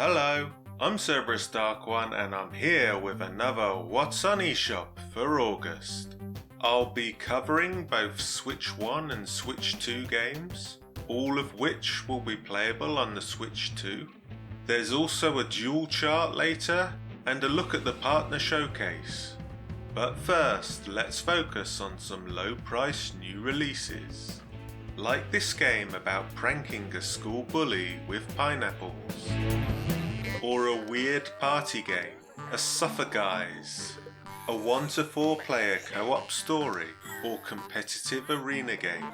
Hello, I'm Cerberus Dark One and I'm here with another What's on eShop for August. I'll be covering both Switch 1 and Switch 2 games, all of which will be playable on the Switch 2. There's also a dual chart later and a look at the partner showcase. But first, let's focus on some low-priced new releases. Like this game about pranking a school bully with pineapples. Or a weird party game, a Suffer Guys. A 1 to 4 player co-op story or competitive arena game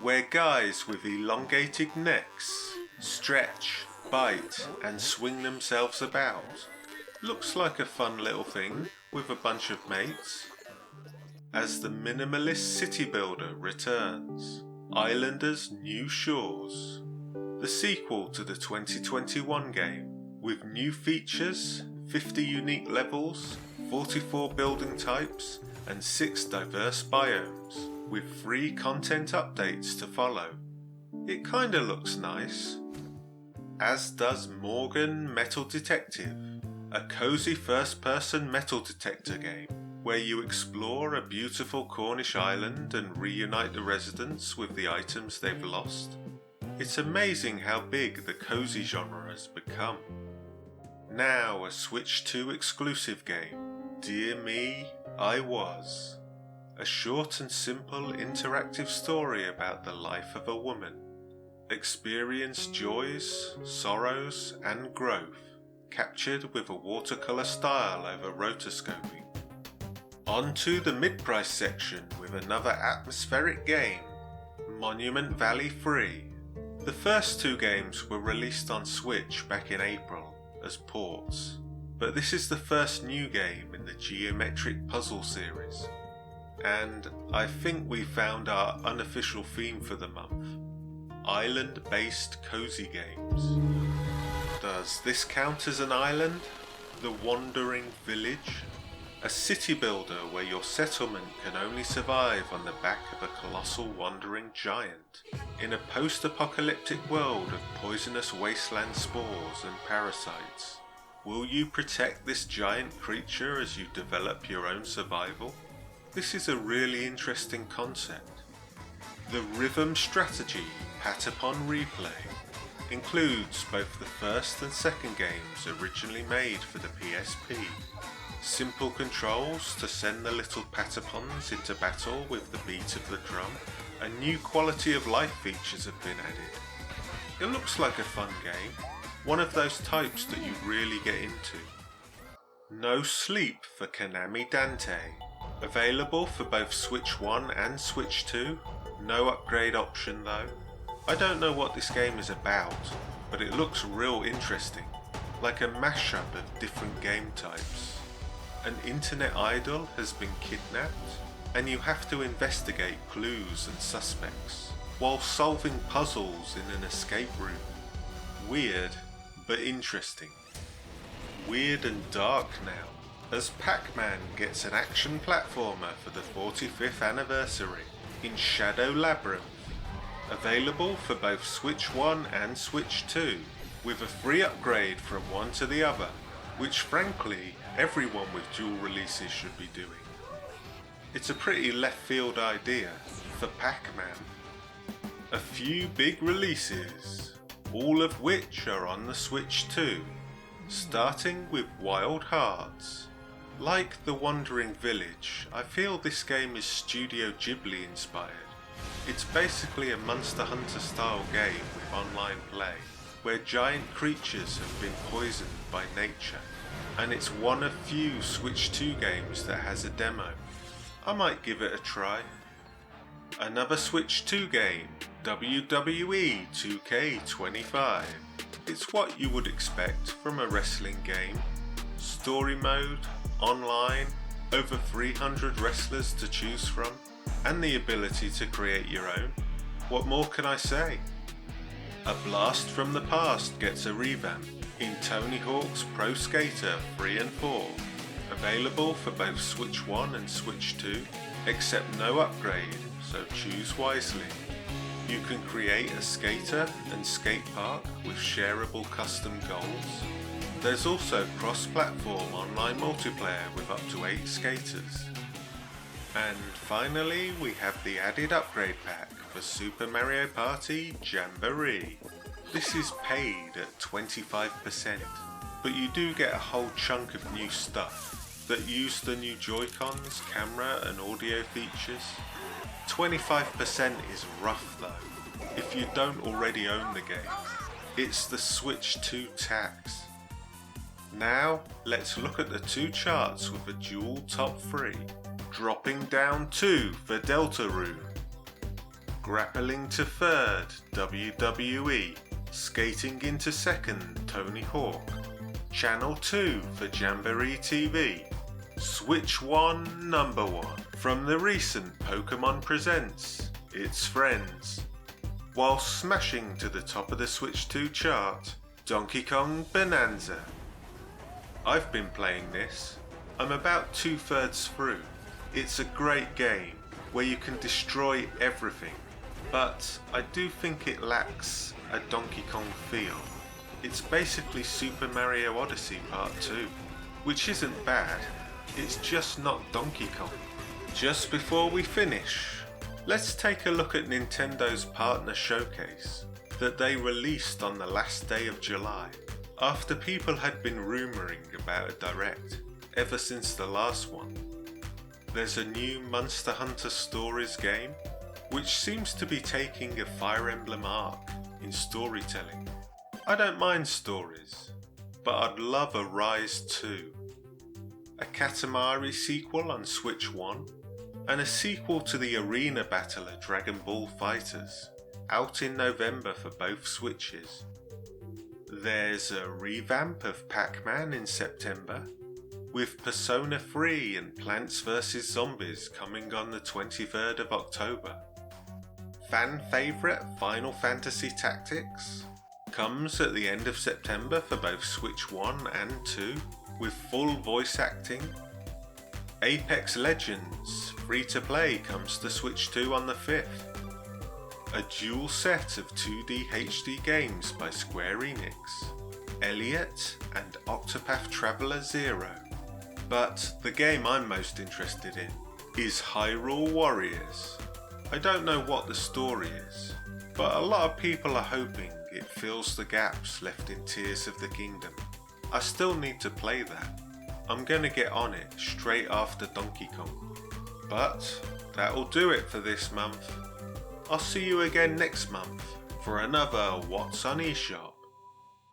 where guys with elongated necks stretch, bite and swing themselves about. Looks like a fun little thing with a bunch of mates. As the minimalist city builder returns, Islanders New Shores, the sequel to the 2021 game with new features, 50 unique levels, 44 building types and 6 diverse biomes with free content updates to follow. It kinda looks nice. As does Morgan Metal Detective, a cozy first-person metal detector game where you explore a beautiful Cornish island and reunite the residents with the items they've lost. It's amazing how big the cozy genre has become. Now a Switch 2 exclusive game, Dear Me, I Was. A short and simple interactive story about the life of a woman. Experience joys, sorrows and growth, captured with a watercolour style over rotoscoping. On to the mid-price section with another atmospheric game, Monument Valley Free. The first 2 games were released on Switch back in April as ports, but this is the first new game in the geometric puzzle series, and I think we found our unofficial theme for the month, island-based cozy games. Does this count as an island? The Wandering Village? A city builder where your settlement can only survive on the back of a colossal wandering giant in a post-apocalyptic world of poisonous wasteland spores and parasites. Will you protect this giant creature as you develop your own survival? This is a really interesting concept. The Rhythm Strategy Patapon Replay includes both the first and second games originally made for the PSP. Simple controls to send the little patapons into battle with the beat of the drum, and new quality of life features have been added. It looks like a fun game, one of those types that you really get into. No Sleep for Konami Dante, available for both Switch 1 and Switch 2, no upgrade option though. I don't know what this game is about, but it looks real interesting, like a mashup of different game types. An internet idol has been kidnapped, and you have to investigate clues and suspects, while solving puzzles in an escape room. Weird, but interesting. Weird and dark now, as Pac-Man gets an action platformer for the 45th anniversary in Shadow Labyrinth. Available for both Switch 1 and Switch 2, with a free upgrade from one to the other, which frankly everyone with dual releases should be doing. It's a pretty left field idea for Pac-Man. A few big releases, all of which are on the Switch 2, starting with Wild Hearts. Like The Wandering Village, I feel this game is Studio Ghibli inspired. It's basically a Monster Hunter style game with online play, where giant creatures have been poisoned by nature, and it's one of few Switch 2 games that has a demo. I might give it a try. Another Switch 2 game, WWE 2K25. It's what you would expect from a wrestling game. Story mode, online, over 300 wrestlers to choose from, and the ability to create your own. What more can I say? A Blast from the Past gets a revamp in Tony Hawk's Pro Skater 3 and 4, available for both Switch 1 and Switch 2, except no upgrade, so choose wisely. You can create a skater and skate park with shareable custom goals. There's also cross-platform online multiplayer with up to 8 skaters. And finally, we have the added upgrade pack for Super Mario Party Jamboree. This is paid at 25%, but you do get a whole chunk of new stuff that use the new Joy-Cons, camera and audio features. 25% is rough though, if you don't already own the game. It's the Switch 2 tax. Now, let's look at the 2 charts with a dual top 3. Dropping down 2 for Deltarune. Grappling to 3rd, WWE. Skating into 2nd, Tony Hawk. Channel 2 for Jamboree TV. Switch 1 number 1 from the recent Pokemon Presents It's Friends. While smashing to the top of the Switch 2 chart, Donkey Kong Bonanza. I've been playing this. I'm about 2/3 through. It's a great game where you can destroy everything, but I do think it lacks a Donkey Kong feel. It's basically Super Mario Odyssey Part 2, which isn't bad, it's just not Donkey Kong. Just before we finish, let's take a look at Nintendo's partner showcase that they released on the last day of July, after people had been rumouring about a Direct ever since the last one. There's a new Monster Hunter Stories game, which seems to be taking a Fire Emblem arc in storytelling. I don't mind stories, but I'd love a Rise 2. A Katamari sequel on Switch 1, and a sequel to the arena battler Dragon Ball FighterZ, out in November for both Switches. There's a revamp of Pac-Man in September, with Persona 3 and Plants vs Zombies coming on the 23rd of October. Fan favourite Final Fantasy Tactics comes at the end of September for both Switch 1 and 2, with full voice acting. Apex Legends free-to-play comes to Switch 2 on the 5th. A dual set of 2D HD games by Square Enix, Elliot and Octopath Traveler 0. But the game I'm most interested in is Hyrule Warriors. I don't know what the story is, but a lot of people are hoping it fills the gaps left in Tears of the Kingdom. I still need to play that. I'm gonna get on it straight after Donkey Kong. But that'll do it for this month. I'll see you again next month for another What's on eShop.